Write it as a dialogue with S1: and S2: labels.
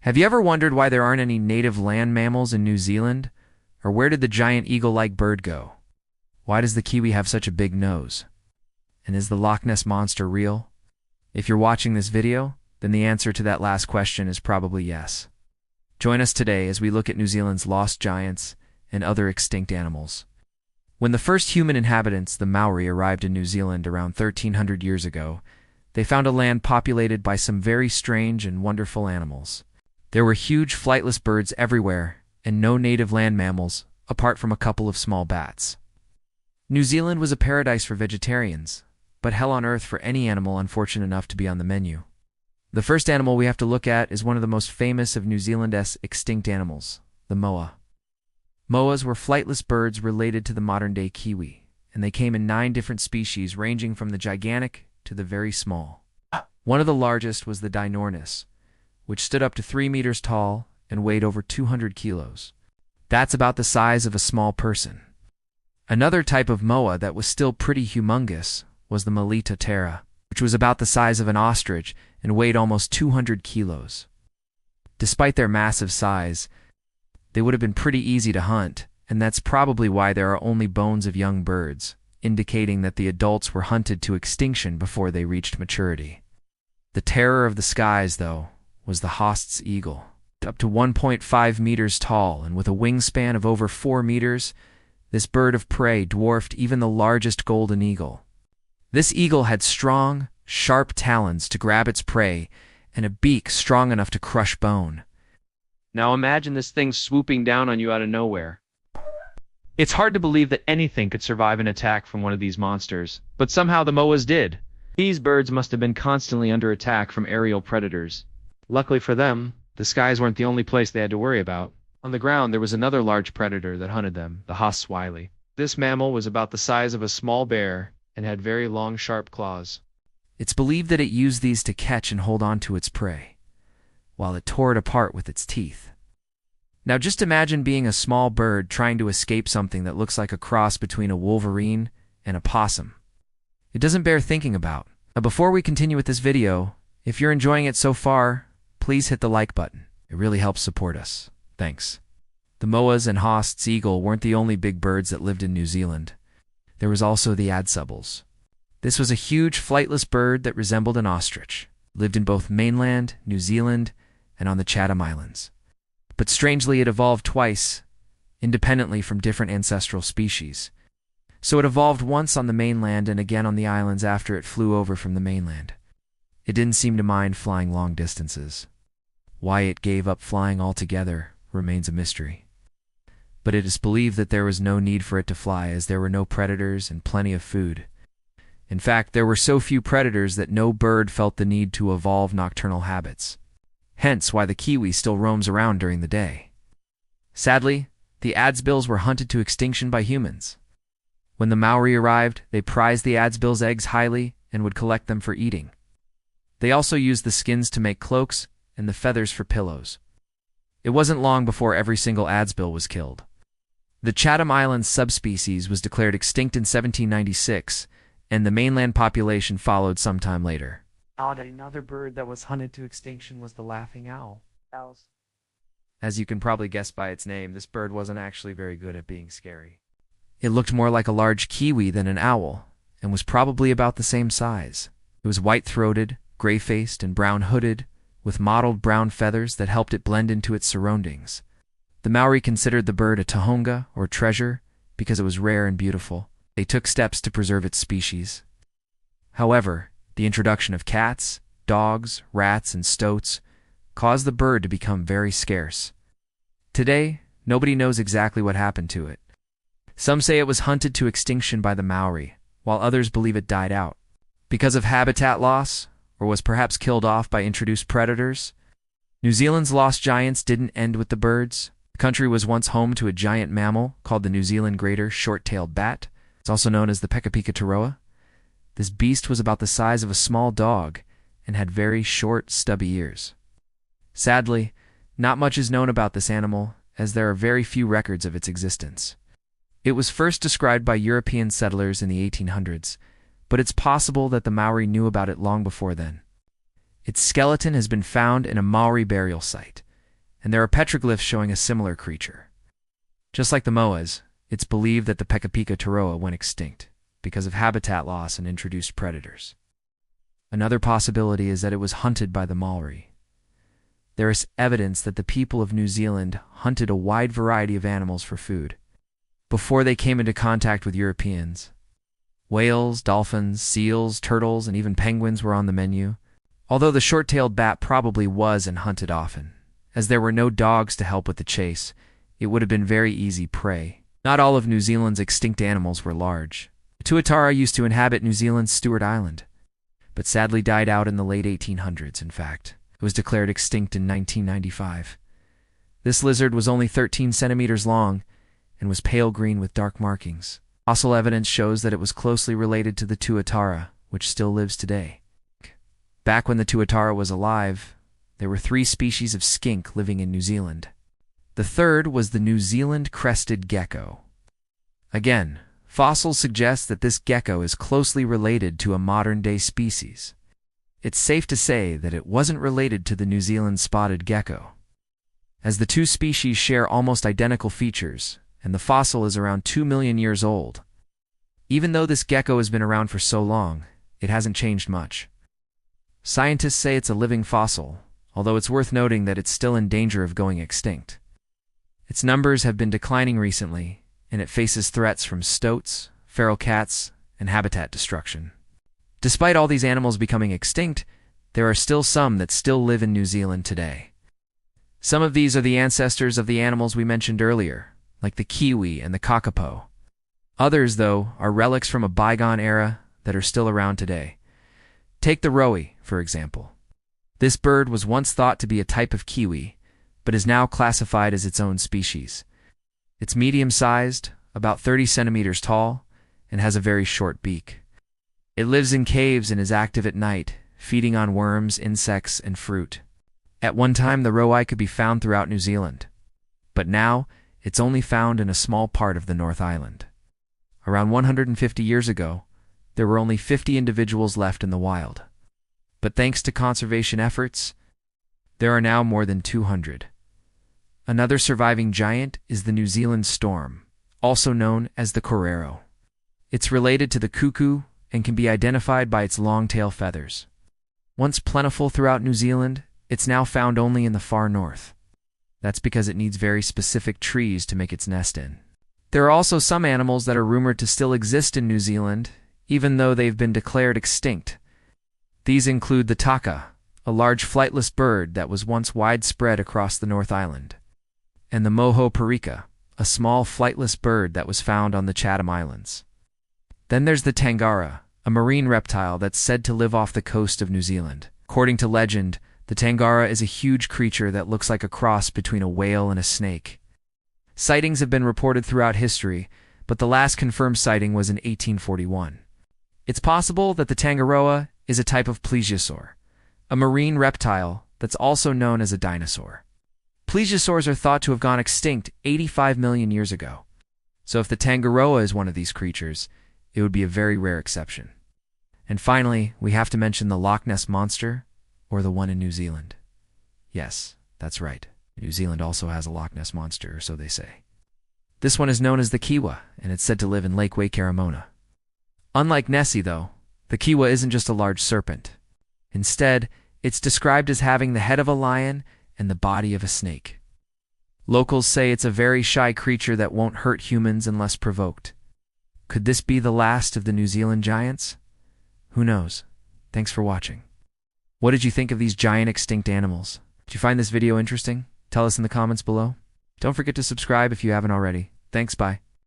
S1: Have you ever wondered why there aren't any native land mammals in New Zealand? Or where did the giant eagle-like bird go? Why does the kiwi have such a big nose? And is the Loch Ness Monster real? If you're watching this video, then the answer to that last question is probably yes. Join us today as we look at New Zealand's lost giants and other extinct animals. When the first human inhabitants, the Maori, arrived in New Zealand around 1300 years ago, they found a land populated by some very strange and wonderful animals. There were huge flightless birds everywhere, and no native land mammals, apart from a couple of small bats. New Zealand was a paradise for vegetarians, but hell on earth for any animal unfortunate enough to be on the menu. The first animal we have to look at is one of the most famous of New Zealand's extinct animals, the moa. Moas were flightless birds related to the modern-day kiwi, and they came in 9 different species ranging from the gigantic to the very small. One of the largest was the dinornis, which stood up to 3 meters tall and weighed over 200 kilos. That's about the size of a small person. Another type of moa that was still pretty humongous was the Melita terra, which was about the size of an ostrich and weighed almost 200 kilos. Despite their massive size, they would have been pretty easy to hunt, and that's probably why there are only bones of young birds, indicating that the adults were hunted to extinction before they reached maturity. The terror of the skies, though, was the Haast's eagle. Up to 1.5 meters tall and with a wingspan of over 4 meters, this bird of prey dwarfed even the largest golden eagle. This eagle had strong, sharp talons to grab its prey and a beak strong enough to crush bone. Now imagine this thing swooping down on you out of nowhere. It's hard to believe that anything could survive an attack from one of these monsters, but somehow the moas did. These birds must have been constantly under attack from aerial predators. Luckily for them, the skies weren't the only place they had to worry about. On the ground there was another large predator that hunted them, the Haast's wily. This mammal was about the size of a small bear and had very long, sharp claws. It's believed that it used these to catch and hold on to its prey, while it tore it apart with its teeth. Now just imagine being a small bird trying to escape something that looks like a cross between a wolverine and a possum. It doesn't bear thinking about. Now before we continue with this video, if you're enjoying it so far, please hit the like button. It really helps support us. Thanks. The moas and Haast's eagle weren't the only big birds that lived in New Zealand. There was also the adsubbles. This was a huge flightless bird that resembled an ostrich, lived in both mainland, New Zealand, and on the Chatham Islands. But strangely, it evolved twice, independently from different ancestral species. So it evolved once on the mainland and again on the islands after it flew over from the mainland. It didn't seem to mind flying long distances. Why it gave up flying altogether remains a mystery. But it is believed that there was no need for it to fly, as there were no predators and plenty of food. In fact, there were so few predators that no bird felt the need to evolve nocturnal habits. Hence why the kiwi still roams around during the day. Sadly, the adsbills were hunted to extinction by humans. When the Maori arrived, they prized the adsbill's eggs highly and would collect them for eating. They also used the skins to make cloaks and the feathers for pillows. It wasn't long before every single adsbill was killed. The Chatham Islands subspecies was declared extinct in 1796, and the mainland population followed sometime later. Another bird that was hunted to extinction was the laughing owl. As you can probably guess by its name, this bird wasn't actually very good at being scary. It looked more like a large kiwi than an owl, and was probably about the same size. It was white-throated, gray-faced, and brown-hooded, with mottled brown feathers that helped it blend into its surroundings. The Maori considered the bird a tahonga, or treasure, because it was rare and beautiful. They took steps to preserve its species. However, the introduction of cats, dogs, rats, and stoats caused the bird to become very scarce. Today, nobody knows exactly what happened to it. Some say it was hunted to extinction by the Maori, while others believe it died out because of habitat loss, or was perhaps killed off by introduced predators. New Zealand's lost giants didn't end with the birds. The country was once home to a giant mammal called the New Zealand greater short-tailed bat. It's also known as the Pekapikataroa. This beast was about the size of a small dog and had very short, stubby ears. Sadly, not much is known about this animal, as there are very few records of its existence. It was first described by European settlers in the 1800s, but it's possible that the Maori knew about it long before then. Its skeleton has been found in a Maori burial site, and there are petroglyphs showing a similar creature. Just like the moas, it's believed that the Pekapika taroa went extinct because of habitat loss and introduced predators. Another possibility is that it was hunted by the Maori. There is evidence that the people of New Zealand hunted a wide variety of animals for food before they came into contact with Europeans. Whales, dolphins, seals, turtles, and even penguins were on the menu, although the short-tailed bat probably was and hunted often. As there were no dogs to help with the chase, it would have been very easy prey. Not all of New Zealand's extinct animals were large. The tuatara used to inhabit New Zealand's Stewart Island, but sadly died out in the late 1800s, in fact. It was declared extinct in 1995. This lizard was only 13 centimeters long and was pale green with dark markings. Fossil evidence shows that it was closely related to the tuatara, which still lives today. Back when the tuatara was alive, there were 3 species of skink living in New Zealand. The third was the New Zealand crested gecko. Again, fossils suggest that this gecko is closely related to a modern-day species. It's safe to say that it wasn't related to the New Zealand spotted gecko, as the 2 species share almost identical features, and the fossil is around 2 million years old. Even though this gecko has been around for so long, it hasn't changed much. Scientists say it's a living fossil, although it's worth noting that it's still in danger of going extinct. Its numbers have been declining recently, and it faces threats from stoats, feral cats, and habitat destruction. Despite all these animals becoming extinct, there are still some that still live in New Zealand today. Some of these are the ancestors of the animals we mentioned earlier, like the kiwi and the kakapo. Others, though, are relics from a bygone era that are still around today. Take the roe, for example. This bird was once thought to be a type of kiwi, but is now classified as its own species. It's medium-sized, about 30 centimeters tall, and has a very short beak. It lives in caves and is active at night, feeding on worms, insects, and fruit. At one time, the roe could be found throughout New Zealand, but now it's only found in a small part of the North Island. Around 150 years ago, there were only 50 individuals left in the wild. But thanks to conservation efforts, there are now more than 200. Another surviving giant is the New Zealand storm, also known as the korero. It's related to the cuckoo and can be identified by its long tail feathers. Once plentiful throughout New Zealand, it's now found only in the far north. That's because it needs very specific trees to make its nest in. There are also some animals that are rumored to still exist in New Zealand, even though they've been declared extinct. These include the taka, a large flightless bird that was once widespread across the North Island, and the moho parika, a small flightless bird that was found on the Chatham Islands. Then there's the tangara, a marine reptile that's said to live off the coast of New Zealand. According to legend, the tangara is a huge creature that looks like a cross between a whale and a snake. Sightings have been reported throughout history, but the last confirmed sighting was in 1841. It's possible that the tangaroa is a type of plesiosaur, a marine reptile that's also known as a dinosaur. Plesiosaurs are thought to have gone extinct 85 million years ago. So if the tangaroa is one of these creatures, it would be a very rare exception. And finally, we have to mention the Loch Ness Monster, or the one in New Zealand. Yes, that's right. New Zealand also has a Loch Ness Monster, or so they say. This one is known as the kiwa, and it's said to live in Lake Waikaramona. Unlike Nessie, though, the kiwa isn't just a large serpent. Instead, it's described as having the head of a lion and the body of a snake. Locals say it's a very shy creature that won't hurt humans unless provoked. Could this be the last of the New Zealand giants? Who knows? Thanks for watching. What did you think of these giant extinct animals? Did you find this video interesting? Tell us in the comments below. Don't forget to subscribe if you haven't already. Thanks, bye.